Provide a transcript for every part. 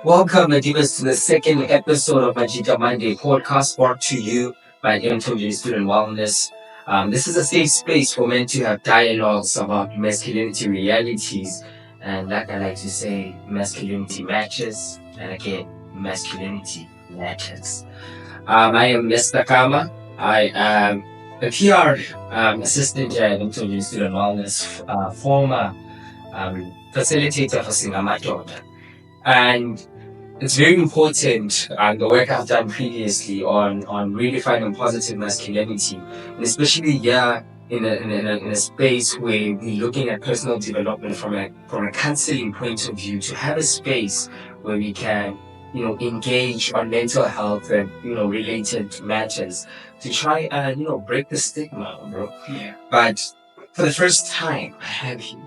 Welcome, Majita, to the second episode of Majita Monday podcast brought to you by Emthonjeni Student Wellness. This is a safe space for men to have dialogues about masculinity realities, and like I like to say, masculinity matches, and again, masculinity matters. I am Mr. Kama. I am a PR assistant at Emthonjeni Student Wellness, former facilitator for Singamatoda. And it's very important, the work I've done previously on redefining positive masculinity, and especially in a space where we're looking at personal development from a counseling point of view, to have a space where we can engage on mental health and related matters, to try and break the stigma, bro. Yeah. But for the first time, I have you.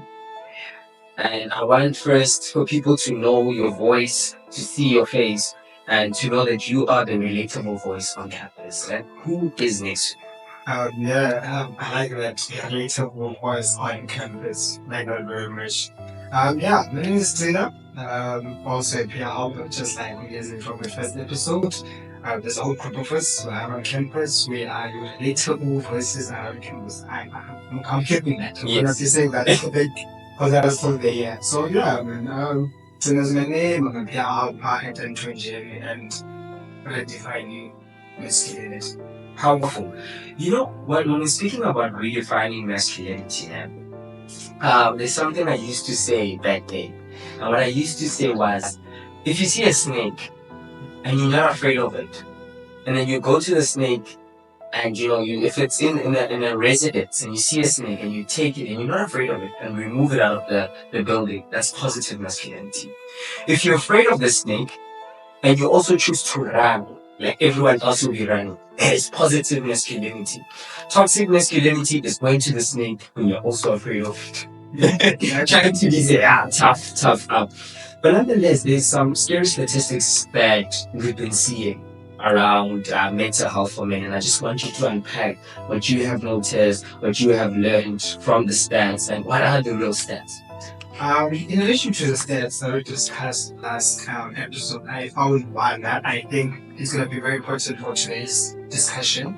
And I want first for people to know your voice, to see your face, and to know that you are the relatable voice on campus. And who is next? I like that relatable voice on campus. Thank you very much. My name is Tina. Also a PR helper, just like we guys from the first episode. There's a whole group of us who are on campus. We are relatable voices on campus. I'm keeping that. I'm not saying that because I was still there. So Tina's my name. I'm a PR helper at Emthonjeni and redefining masculinity. Powerful. When we're speaking about redefining masculinity, there's something I used to say back then. And what I used to say was, if you see a snake and you're not afraid of it, and then you go to the snake and if it's in a residence and you see a snake and you take it and you're not afraid of it and remove it out of the building, that's positive masculinity. If you're afraid of the snake and you also choose to run, like everyone else will be running, that is positive masculinity. Toxic masculinity is going to the snake when you're also afraid of it. Trying to be tough up. But nonetheless, there's some scary statistics that we've been seeing around mental health for men, and I just want you to unpack what you have noticed, what you have learned from the stats, and what are the real stats. In addition to the stats that we discussed last episode, I found one that I think is going to be very important for today's discussion.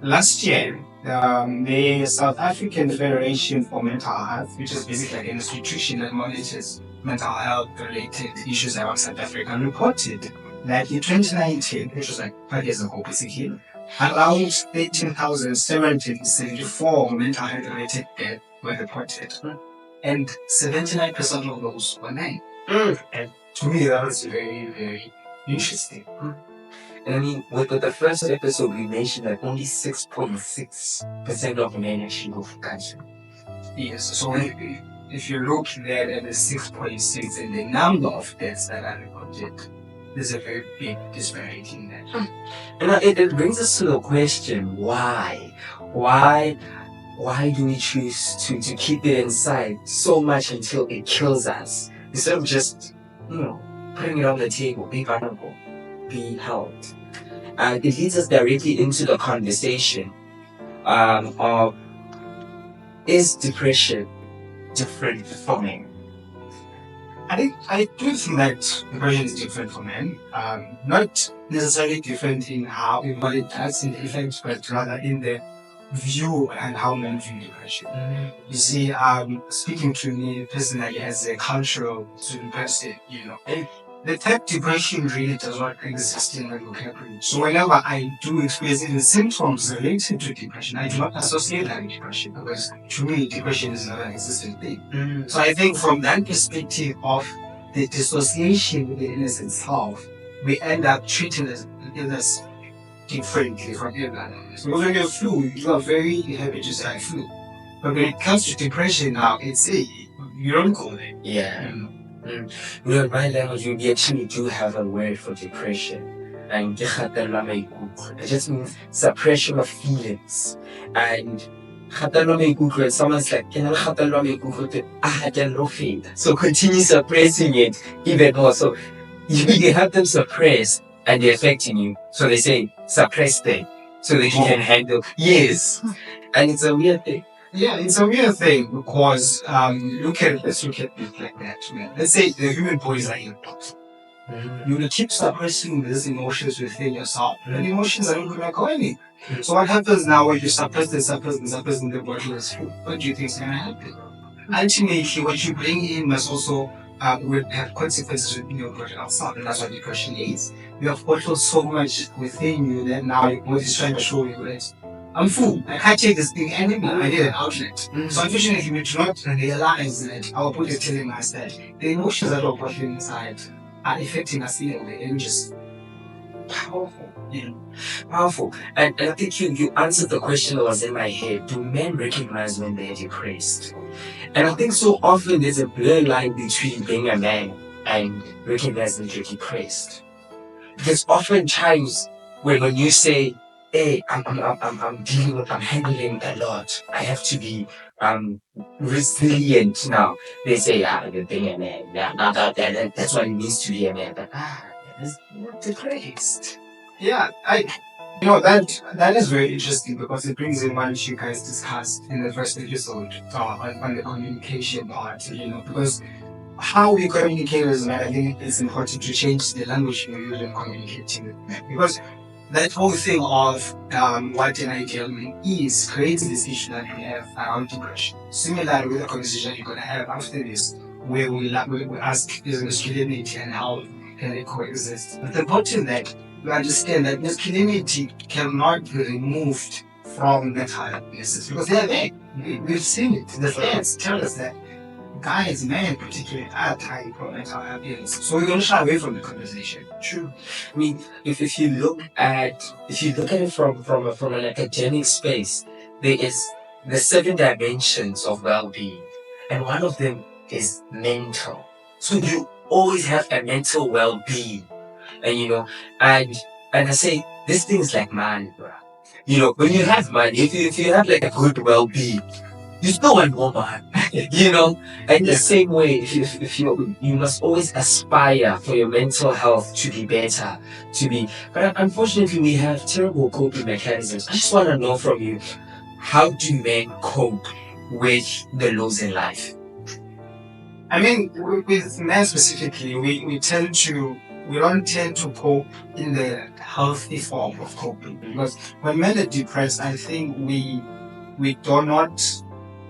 Last year, the South African Federation for Mental Health, which is basically an institution that monitors mental health related issues around South Africa, reported that in 2019, which was like 5 years ago basically, around 13,774 mental health related deaths were reported. And 79% of those were men. And to me, that was very, very interesting. And I mean, with the first episode, we mentioned that only 6.6% of men actually go for cancer. Yes, so if you look there at the 6.6 and the number of deaths that are reported, there's a very big disparity in that. And it brings us to the question, why? Why do we choose to keep it inside so much until it kills us? Instead of just, putting it on the table, be vulnerable, be held. And it leads us directly into the conversation of, is depression different for men? I do think that depression is different for men. Not necessarily different in what it does in the effect, but rather in the view and how men view depression. You see, speaking to me personally as a cultural student person, the type depression really does not exist in my vocabulary. So whenever I do experience the symptoms related to depression, I do not associate that with depression, because to me, depression is not an existent thing. So I think from that perspective of the dissociation with the illness itself, we end up treating the illness differently from everyone. So when you have flu, you are very happy to say flu. But when it comes to depression now, it's you don't call it. Yeah. In my language, we actually do have a word for depression. And it just means suppression of feelings. And someone's like, so continue suppressing it even more. So you have them suppressed and they're affecting you. So they say, suppress them so that you can handle. Yes. And it's a weird thing. Yeah, it's a weird thing because let's look at it like that. Man. Let's say the human bodies are in toxic. You will keep suppressing these emotions within yourself. And emotions are not going to go anywhere. So what happens now when you suppress in the body is food? What do you think is going to happen? Ultimately, what you bring in must also will have consequences within your body outside. And that's what depression is. You have bottled so much within you that now your body is trying to show you that I'm full. I can't take this thing anymore. I need an outlet. So unfortunately, we do not realize that our body is telling us that the emotions that are bottling inside are affecting us in a way and just Powerful. Yeah. Powerful. And I think you answered the question that was in my head. Do men recognize when they're depressed? And I think so often there's a blur line between being a man and recognizing you're depressed. Because oftentimes when you say, hey, I'm handling a lot. I have to be resilient now. They say, you're being a man. Yeah, that's what it means to be a man. But that's not depressed. yeah, that is very interesting because it brings in what you guys discussed in the first episode on the communication part. Because how we communicate as men, I think it's important to change the language we use in communicating with men. Because that whole thing of what an ideal man is creates this issue that we have around depression. Similar with the conversation you're going to have after this, where we ask is masculinity and how can they coexist. But the important that we understand that masculinity cannot be removed from mental illnesses because they're there. We've seen it. The science tell us that guys, men particularly, are type of mental illness. So we're going to shy away from the conversation. True. I mean, if you look at it from an academic space, there is the 7 dimensions of well-being, and one of them is mental. So you always have a mental well-being, and and I say this thing is like money, bro. When you have money, if you have like a good well-being, you still want more money. And the same way, if you must always aspire for your mental health to be better, but unfortunately we have terrible coping mechanisms. I just want to know from you, how do men cope with the lows in life? I mean, with men specifically, we don't tend to cope in the healthy form of coping because when men are depressed, I think we do not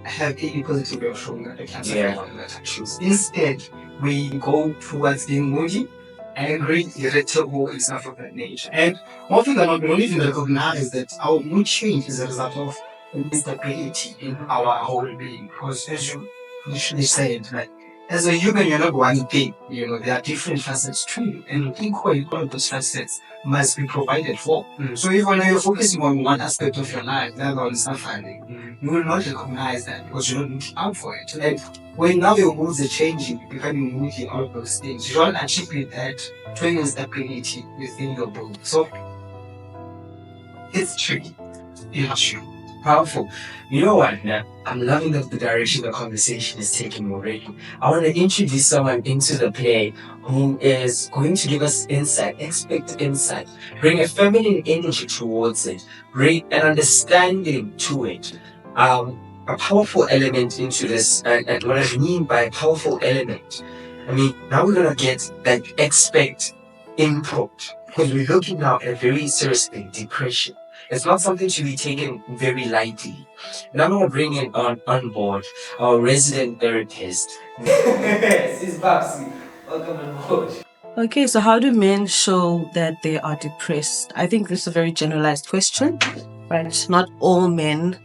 have any positive way of showing that they can choose. Instead, we go towards being moody, angry, irritable, and stuff of that nature. And one thing that we don't even recognize that our mood change is a result of instability in our whole being. Because as you initially said, like as a human, you're not one thing. There are different facets to you, and equally, all of those facets must be provided for. So if when you're focusing on one aspect of your life, the other one is suffering, you will not recognize that because you're not looking out for it. And when now your moods are changing, you're becoming moody, all of those things, you don't attribute that to any instability within your body. So it's tricky. It's true. Powerful. You know what, now? I'm loving the direction the conversation is taking already. I want to introduce someone into the play who is going to give us insight, expect insight, bring a feminine energy towards it, bring an understanding to it, a powerful element into this. And what I mean by powerful element, I mean, now we're going to get that expect input because we're looking now at a very serious thing, depression. It's not something to be taken very lightly. And I'm going to bring in on board our resident therapist. Sis Babsi, welcome on board. Okay, so how do men show that they are depressed? I think this is a very generalized question, right? Not all men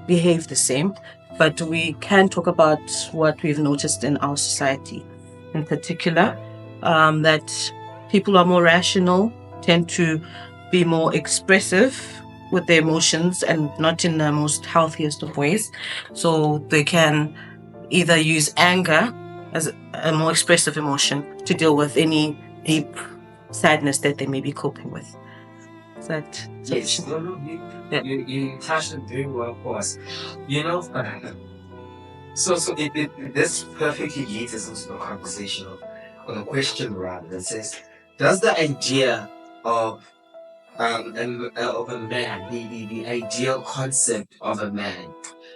behave the same, but we can talk about what we've noticed in our society. In particular, that people who are more rational tend to be more expressive with their emotions and not in the most healthiest of ways. So they can either use anger as a more expressive emotion to deal with any deep sadness that they may be coping with. Is that Yes, you touched it very well for us. You know, so this perfectly leads us into the conversation or the question rather that says, does the idea of of a man, the ideal concept of a man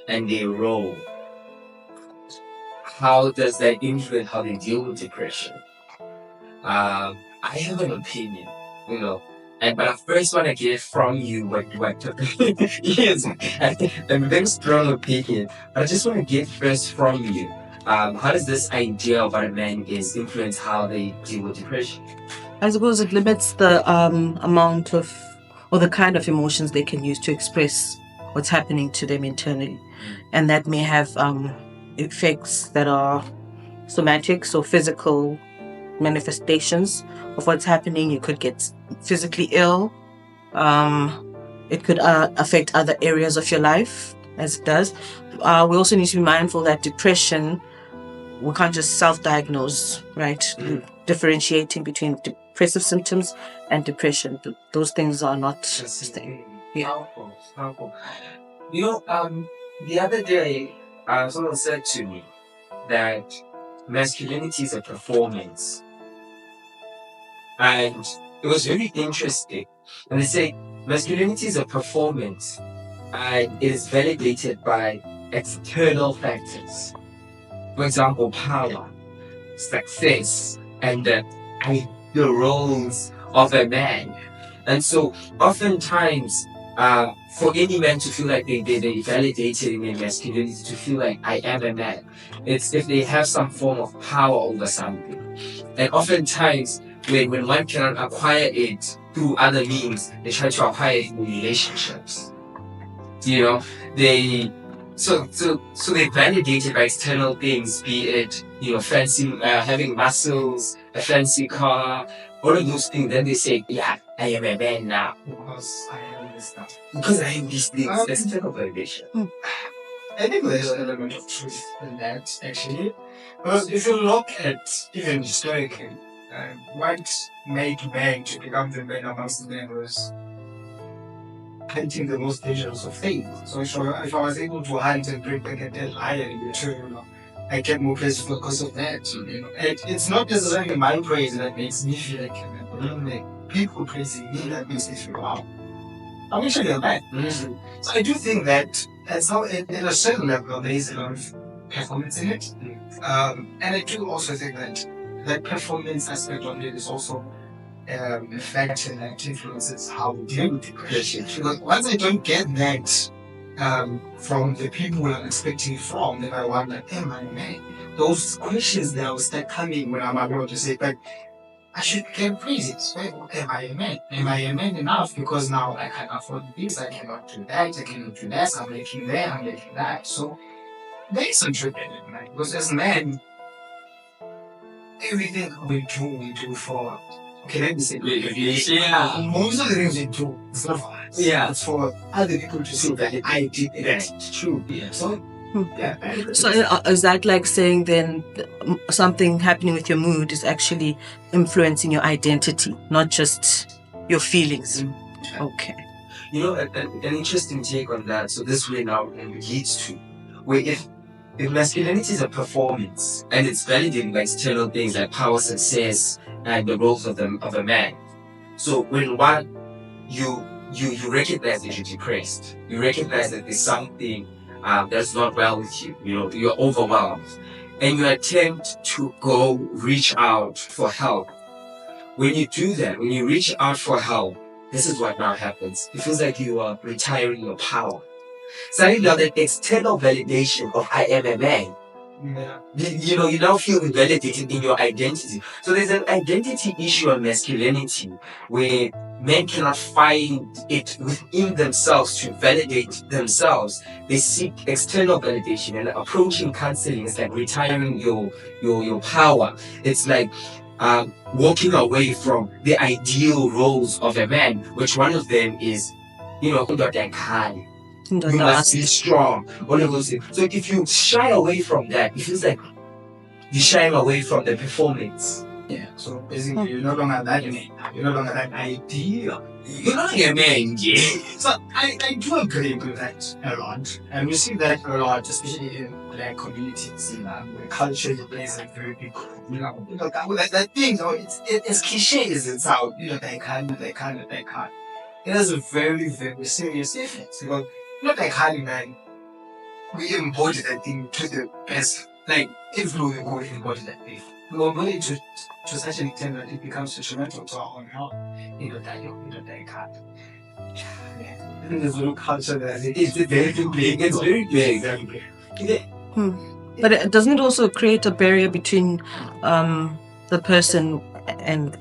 and their role, how does that influence how they deal with depression? I have an opinion, you know, but I first want to get from you what yes, a very strong opinion. But I just want to get first from you. How does this idea of what a man is influence how they deal with depression? I suppose it limits the amount of or the kind of emotions they can use to express what's happening to them internally. And that may have effects that are somatic, so physical manifestations of what's happening. You could get physically ill. It could affect other areas of your life, as it does. We also need to be mindful that depression, we can't just self-diagnose, right? Differentiating between depressive symptoms and depression. Those things are not the same. Yeah. Powerful. You know, the other day, someone said to me that masculinity is a performance. And it was very interesting. And they say masculinity is a performance and it is validated by external factors. For example, power, success, and the roles of a man. And so oftentimes, for any man to feel like they validated in their masculinity, to feel like I am a man, it's if they have some form of power over something. And oftentimes, when one cannot acquire it through other means, they try to acquire it in relationships. You know, they so they validate it by external things, be it fancy, having muscles, a fancy car, all of those things. Then they say, yeah, I am a man now Because I am this stuff. because I am these things. External validation. I think there's an element of truth in that, actually. Because if you look at, even historically, what made men to become the men amongst men was hunting the most dangerous of things. So if I was able to hunt and bring back a dead lion in return, I get more praise because of that. It's not necessarily my praise that makes me feel like a man, but people praising me that makes me feel, wow, I'm actually a man. So I do think that that's how, at a certain level, there is a lot of performance in it. And I do also think that that performance aspect of it is also a factor that influences how we deal with depression. Because once I don't get that from the people I'm expecting it from, then I wonder, am I a man? Those questions that will start coming when I'm able to say, but I should get praises. Am I a man? Am I a man enough? Because now I can afford this, I cannot do that, I cannot do that, I'm making that, I'm making that. So there is some truth in it, man. Because as men, everything we do for, okay, let me say, Yeah. most of the things we do, it's not for us. Yeah. It's for other people to see that I did it. It's true. Yeah. So, yeah. So is that like saying then something happening with your mood is actually influencing your identity, not just your feelings? Okay. You know, an interesting take on that. So this way now leads to where if masculinity is a performance and it's validated by external things like power, success, and the roles of a man. So when one you recognize that you're depressed, you recognize that there's something that's not well with you. You know, you're overwhelmed, and you attempt to go reach out for help. When you do that, when you reach out for help, this is what now happens. It feels like you are retiring your power. Suddenly now that external validation of I am a man, you now feel validated in your identity. So there's an identity issue on masculinity where men cannot find it within themselves to validate themselves. They seek external validation, and approaching counseling is like retiring your power. It's like walking away from the ideal roles of a man, which one of them is, you must be strong. All of those things. So if you shy away from that, it feels like you're shying away from the performance. Yeah. So basically, you're no longer that man. You're no longer that ideal. You're not a man, yeah. So I do agree with that a lot. And we see that a lot, especially in black communities, where culture plays a very big role. That thing, it's cliche as it sounds. They can't. it has a very, very serious effect. Because not like Harley, man, we embody that thing to the best. Like, if we go embody that thing, we embody it to such an extent that it becomes detrimental to our own health. You know, that can't. There's a little culture that it's very big. It's very big. But doesn't it also create a barrier between the person and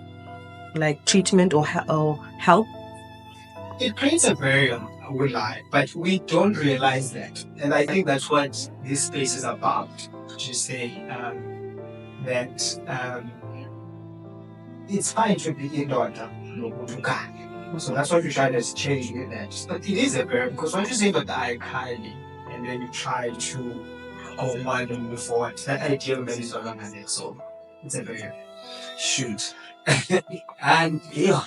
like treatment or help? It creates a barrier, I would lie, but we don't realize that. And I think that's what this space is about. To say that it's fine to be in order, to God. So that's what we try to change with that. But it is a barrier because once you say that I kindly and then you try to overwhelm and move forward, that ideal man is no longer there. So it's a barrier. Shoot. And yeah,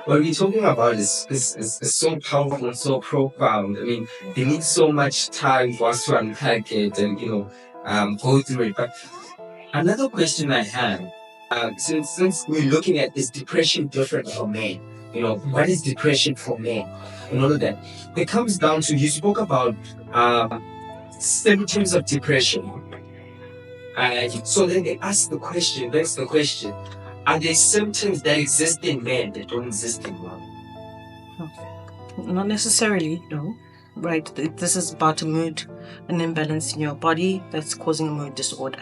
what we're talking about is so powerful and so profound. I mean, they need so much time for us to unpack it and, go through it. But another question I have, since we're looking at is depression different for men? What is depression for men? And all of that. It comes down to, you spoke about symptoms of depression. So then that's the question. Are there symptoms that exist in men that don't exist in women? Not necessarily, no. Right, this is about a mood, an imbalance in your body that's causing a mood disorder.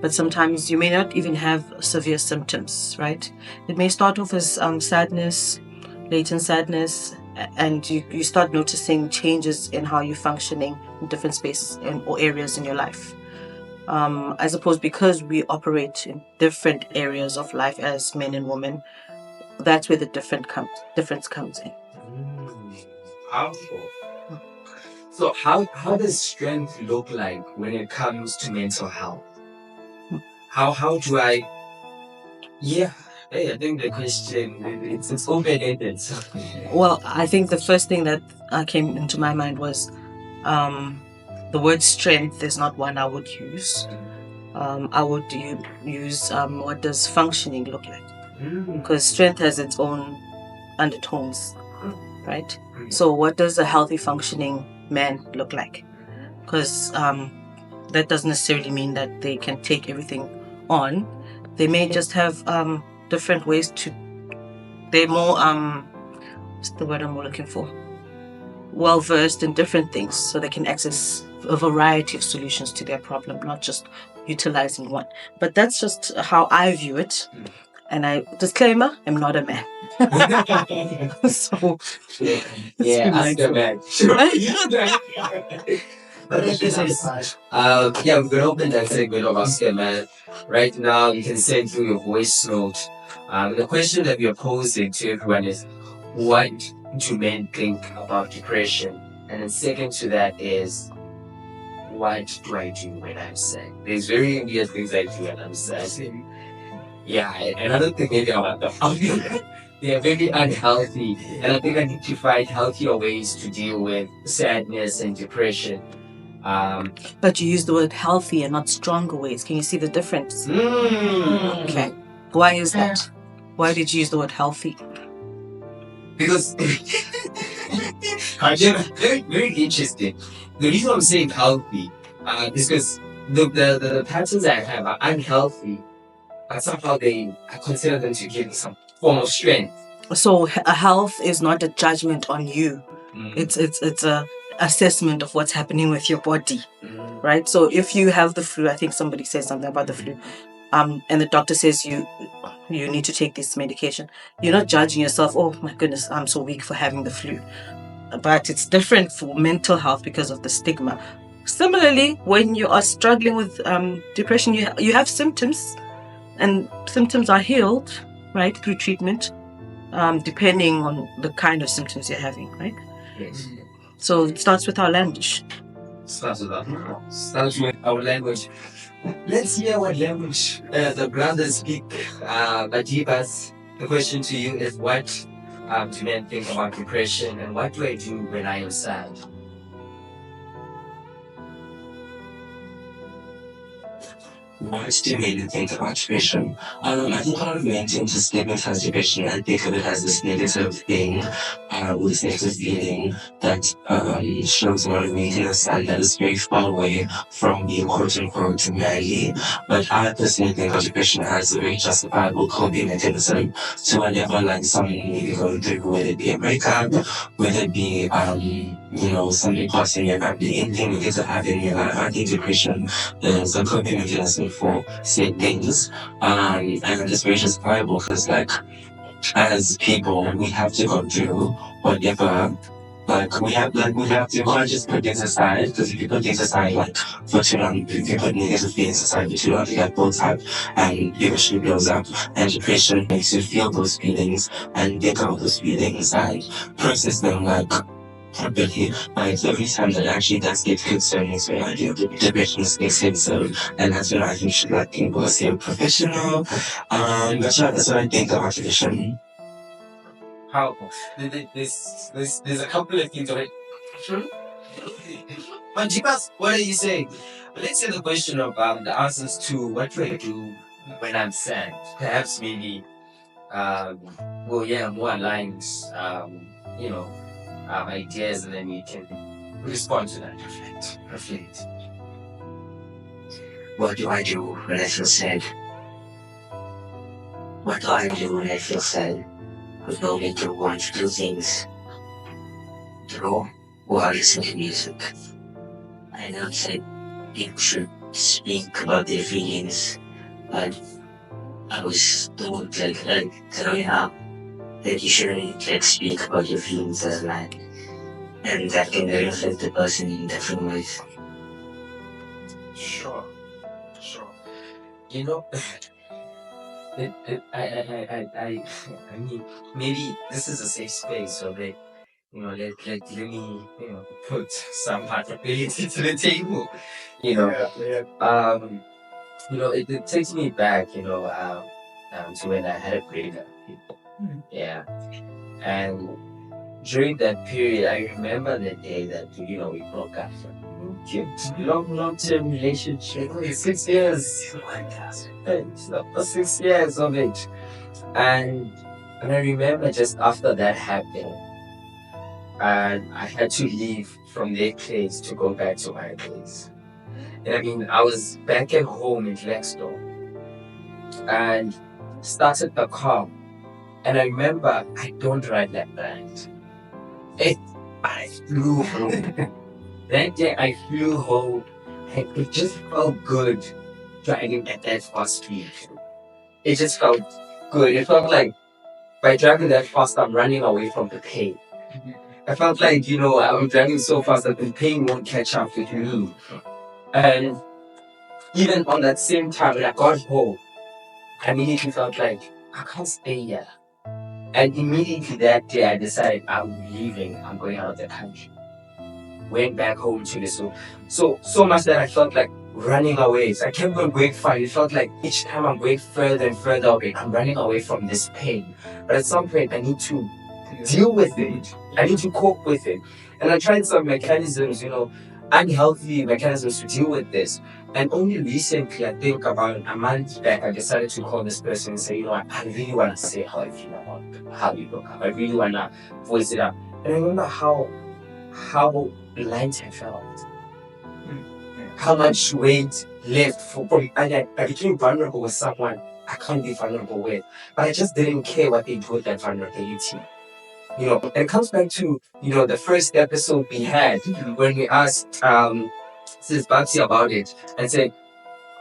But sometimes you may not even have severe symptoms, right? It may start off as sadness, latent sadness, and you start noticing changes in how you're functioning in different spaces or areas in your life. I suppose because we operate in different areas of life as men and women, that's where the difference comes in. Powerful. So how does strength look like when it comes to mental health? How do I? Yeah, hey, I think the question it's open-ended. Well, I think the first thing that came into my mind was the word strength is not one I would use. I would use what does functioning look like? Because strength has its own undertones, right? So what does a healthy functioning man look like? Because that doesn't necessarily mean that they can take everything on. They may just have different ways to. They're more what's the word I'm looking for? Well versed in different things, so they can access a variety of solutions to their problem, not just utilizing one. But that's just how I view it. And disclaimer, I'm not a man. So yeah, ask a man. But this is, we're going to open that segment of Ask a Man. Right now, you can send through your voice note. The question that we are posing to everyone is, what do men think about depression? And then second to that is, what do I do when I'm sad? There's very weird things I do when I'm sad. Yeah, another thing maybe about the they are very unhealthy. And I think I need to find healthier ways to deal with sadness and depression. But you use the word healthy and not stronger ways. Can you see the difference? Okay. Why is that? Why did you use the word healthy? Because very, very interesting. The reason I'm saying healthy is because the patterns I have are unhealthy, but somehow I consider them to give me some form of strength. So a health is not a judgment on you. It's a assessment of what's happening with your body, right? So if you have the flu, I think somebody said something about the flu, and the doctor says you need to take this medication. You're not judging yourself. Oh my goodness, I'm so weak for having the flu. But it's different for mental health because of the stigma. Similarly, when you are struggling with depression, you have symptoms, and symptoms are healed, right, through treatment, depending on the kind of symptoms you're having, right? Yes. So it starts with our language. Starts with our language. Let's hear what language the brothers speak. Majibas, the question to you is, what do men think about depression, and what do I do when I am sad? What do you really think about depression? I think a lot of men tend to stigmatize depression and think of it as this negative thing, or this negative feeling that shows a lot of weakness and that is very far away from being quote unquote manly. But I personally think of depression as a very justifiable coping mechanism to whatever like someone may be going through, whether it be a breakup, whether it be something passing your family, anything that could happen in your life. I think depression is a coping mechanism for said things. And it's very justifiable because like as people we have to go through whatever we have to not just put things aside because if you put things aside like for too long, if you put negative feelings aside for too long, you get built up and eventually blows up, and depression makes you feel those feelings and get out those feelings and process them like properly. Like every time that actually does get concerning, so I do depression is expensive, and that's when I think should let people see a professional. That's what I think about depression. Powerful. There's a couple of things already. But Jipas, what are you saying? Let's say the question of the answers to what do I do when I'm sad. Perhaps maybe more aligned ideas, and then we can respond to that. Reflect. What do I do when I feel sad? What do I do when I feel sad? With no need to want to do things. Draw or listen to music. I know that people should speak about their feelings, but I was told growing up that you shouldn't speak about your feelings as a man, and that can really affect the person in different ways. Sure. You know, I mean, maybe this is a safe space, so that let me put some vulnerability to the table. It takes me back, to when I had a breakup. Yeah, and during that period, I remember the day that we broke up. Long-term relationship, 6 years. Oh my God, 6 years of it, and I remember just after that happened, and I had to leave from their place to go back to my place. And I mean, I was back at home in Blackstone and started the car. And I remember I don't ride that bad. I flew home. That day I flew home and it just felt good driving at that fast speed. It just felt good. It felt like by driving that fast, I'm running away from the pain. I felt like, I'm driving so fast that the pain won't catch up with me. And even on that same time, when I got home, I immediately felt like, I can't stay here. And immediately that day, I decided I'm leaving. I'm going out of the country. Went back home to Lesotho. So much that I felt like running away. So I kept on going far. It felt like each time I'm going further and further away, I'm running away from this pain. But at some point, I need to deal with it. I need to cope with it. And I tried some mechanisms, unhealthy mechanisms to deal with this. And only recently, I think about a month back, I decided to call this person and say, I really want to say how I feel about how you broke up. I really want to voice it out. And I remember how light I felt. How much weight left from and I became vulnerable with someone I can't be vulnerable with. But I just didn't care what they do with that vulnerability. And it comes back to, the first episode we had when we asked Sis Babsi about it and said,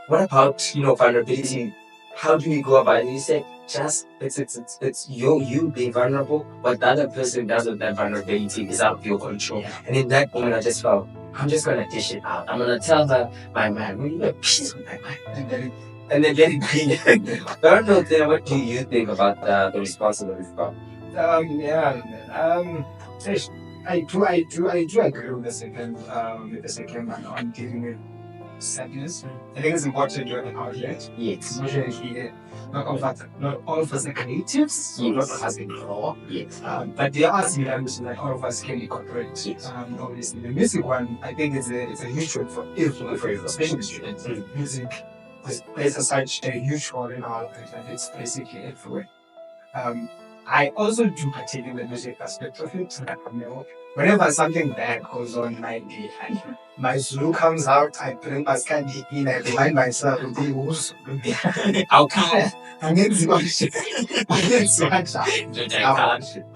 what about, vulnerability? How do we go about it? You said, just, it's you being vulnerable. What the other person does with that vulnerability is out of your control. And in that moment, I just felt, I'm just going to dish it out. I'm going to tell her, my man, will you have peace with my mind? And then let it be. I don't know, then, what do you think about the responsibility part? I do agree with the second one on dealing with sadness. I think it's important to have an outlet. Yes. Emotionally, not all of us are creatives, so not all of us can draw. Yes. But there are similarities that all of us can incorporate. Yes. Obviously, the music one, I think it's a huge one for everyone, especially students. Music this plays such a huge role in our life, and it's basically everywhere. I also do partake in the music aspect of it. Whenever something bad goes on in my day, my Zulu comes out, I bring my Scandi in, I remind myself of the rules. Okay. And it's much. It's much.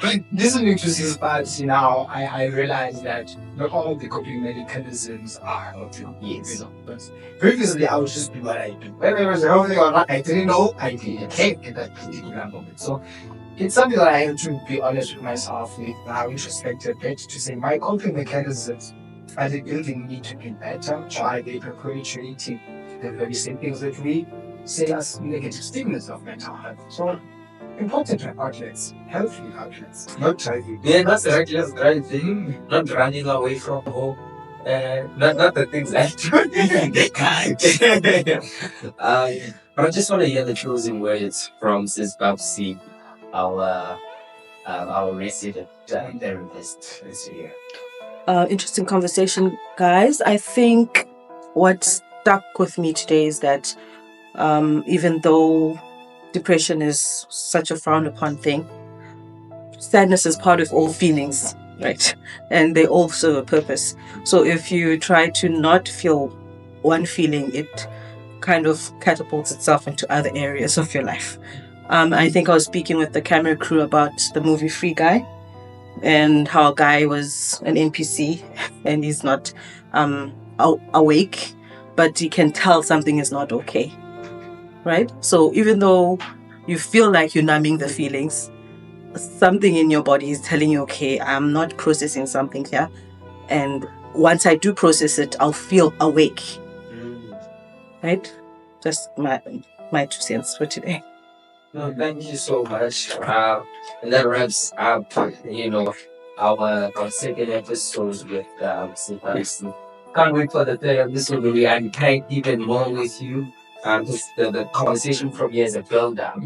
But listening to these parts now, I realize that not all the coping mechanisms are optional. Yes. But previously, I would just do what I do. Whether it was healthy or not, I didn't know. I didn't care at that particular moment. So it's something that I have to be honest with myself with now introspective bit to say my coping mechanisms are they building me to be better, or are they perpetuating the very same things that we say as negative stigmas of mental health? So important outlets, healthy outlets, not driving. Yeah, that's the reckless driving, not running away from home. Not the things I do. They can't. But I just want to hear the closing words from Sis Babsi, our resident therapist this year. Interesting conversation, guys. I think what stuck with me today is that even though depression is such a frowned upon thing, sadness is part of all feelings, right? And they all serve a purpose. So if you try to not feel one feeling, it kind of catapults itself into other areas of your life. I think I was speaking with the camera crew about the movie Free Guy and how a guy was an NPC and he's not awake, but he can tell something is not okay, right? So even though you feel like you're numbing the feelings, something in your body is telling you, okay, I'm not processing something here. And once I do process it, I'll feel awake. Right? Just my 2 cents for today. No, thank you so much. And that wraps up, our second episode with Sebastian. Can't wait for the third episode where we unpack even more with you. Just the conversation from here is a build up,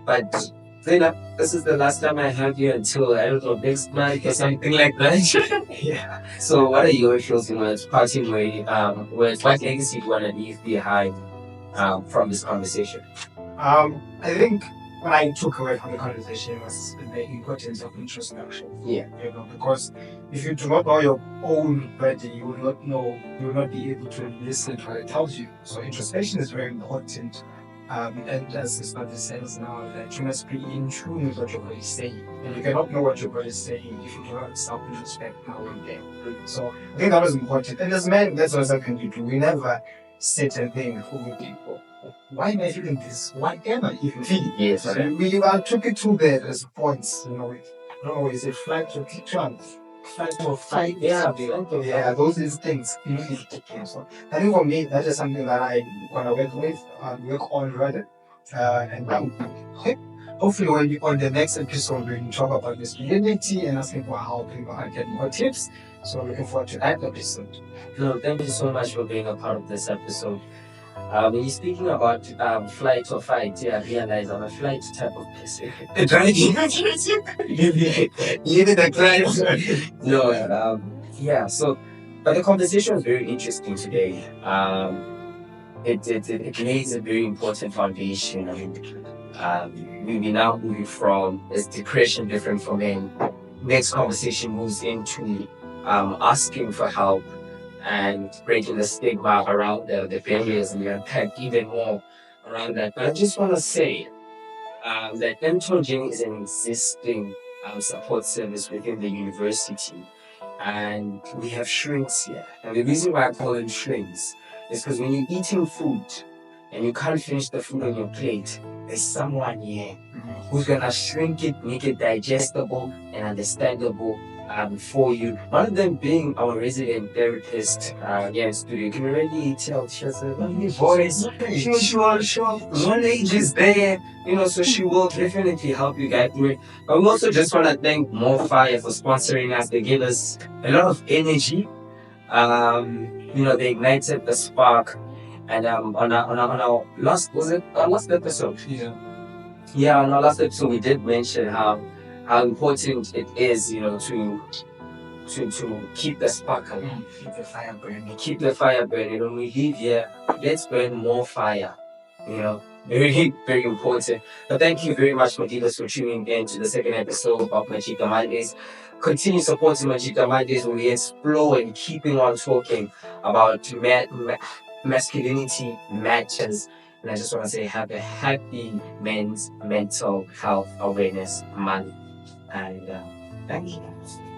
But Zainab, this is the last time I have you until I don't know next month or something like that. Yeah. So, what are your closing words, parting words? What legacy do you want to leave behind from this conversation? I think what I took away from the conversation was the importance of introspection. Yeah. Because if you do not know your own body, you will not be able to listen to what it tells you. So introspection is very important. And as this study says now, that you must be in tune with what your body is saying. And you cannot know what your body is saying if you do not self-introspect now and then. So I think that was important. And as men, that's what can do. We never sit and think, people. Why am I feeling this? Why am I even feeling Yes. So we took it to there as points, I don't know, is it flight or teacher? Flight or fight? Yeah, those is things. So I think for me, that is something that I want to work on rather. And hopefully when we on the next episode, we can talk about masculinity and asking for how people can get more tips. So looking forward to that episode. No, thank you so much for being a part of this episode. When you're speaking about flight or fight, I realize I'm a flight type of person. So, but the conversation was very interesting today. It lays a very important foundation. We now moving from is depression different from men. Next conversation moves into asking for help and breaking the stigma around the barriers, and we unpack even more around that. But I just want to say that Emthonjeni is an existing support service within the university, and we have shrinks here. And the reason why I call them shrinks is because when you're eating food and you can't finish the food on your plate, there's someone here who's gonna shrink it, make it digestible and understandable for you. One of them being our resident therapist here in studio. You can already tell she has a lovely voice. Sure. Knowledge is there, so she will definitely help you guys through it. But we also just want to thank More Fire for sponsoring us. They gave us a lot of energy. They ignited the spark. And on our last episode? Yeah, on our last episode we did mention how important it is, to to keep the spark alive. Keep the fire burning. Keep the fire burning. When we leave here, let's burn more fire. You know, very, very important. But thank you very much, Majita, for tuning in to the second episode of Majita Mondays. Continue supporting Majita Mondays where we explore and keeping on talking about masculinity matters. And I just want to say, have a happy Men's Mental Health Awareness Month. And thank you.